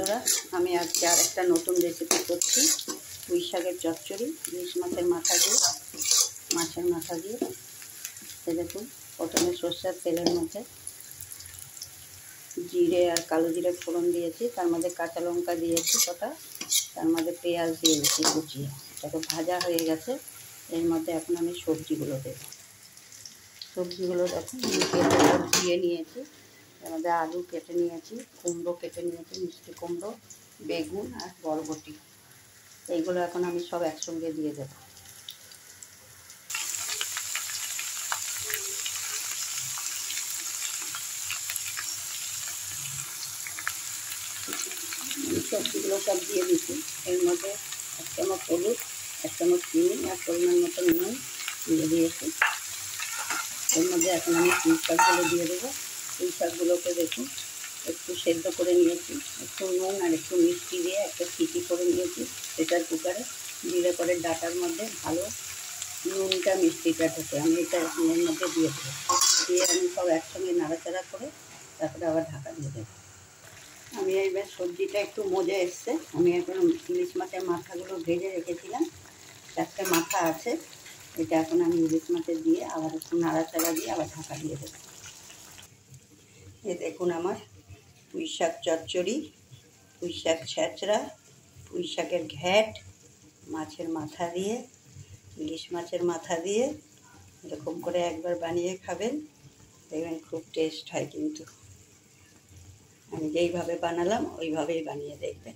বন্ধুরা, আমি আজকে আর একটা নতুন রেসিপি করছি। পুঁই শাকের চচ্চড়ি, ইলিশ মাছের মাথা দিয়ে। দেখুন, প্রথমে সর্ষের তেলের মধ্যে জিরে আর কালো জিরে ফোড়ন দিয়েছি, তার মধ্যে কাঁচা লঙ্কা দিয়েছি কটা, তার মধ্যে পেঁয়াজ দিয়েছি কুচিয়ে। এটাকে ভাজা হয়ে গেছে। এর মধ্যে এখন আমি সবজিগুলো দেব। সবজিগুলো দেখুন কেটে ধুয়ে নিয়েছি। এর মধ্যে আলু কেটে নিয়েছি, কুমড়ো কেটে নিয়েছি, মিষ্টি কুমড়ো, বেগুন আর বরবটি। এইগুলো এখন আমি সব একসঙ্গে দিয়ে দেব। সবজিগুলো সব দিয়ে দিচ্ছি। এর মধ্যে 1 চামচ হলুদ, 1 চামচ চিনি আর পরিমাণ মতো নুন দিয়ে দিয়েছি। এর মধ্যে এখন আমি পুঁই শাকগুলো দিয়ে দেবো। পুঁই শাকগুলোকে দেখুন একটু সেদ্ধ করে নিয়েছি, একটু নুন আর একটু মিষ্টি দিয়ে একটা সিটি করে নিয়েছি প্রেসার কুকারে। দিলে পরে ডাটার মধ্যে ভালো নুনটা মিষ্টিটা ঢোকে। আমি এটা এর মধ্যে দিয়ে দেবো। দিয়ে আমি সব একসঙ্গে নাড়াচাড়া করে তারপরে আবার ঢাকা দিয়ে দেবো। আমি এইবার সবজিটা একটু মজে এসছে। আমি এখন ইলিশ মাছের মাথাগুলো ভেজে রেখেছিলাম, 4টে মাথা আছে। এটা এখন আমি ইলিশ মাছের দিয়ে আবার একটু নাড়াচাড়া দিয়ে আবার ঢাকা দিয়ে দেবো। এ দেখুন আমার পুঁই শাক চচ্চড়ি, পুঁই শাক ছেঁচড়া, পুঁই শাকের ঘ্যাট, মাছের মাথা দিয়ে, ইলিশ মাছের মাথা দিয়ে। এরকম করে একবার বানিয়ে খাবেন, দেখবেন খুব টেস্ট হয়। কিন্তু আমি যেইভাবে বানালাম ওইভাবেই বানিয়ে দেখবেন।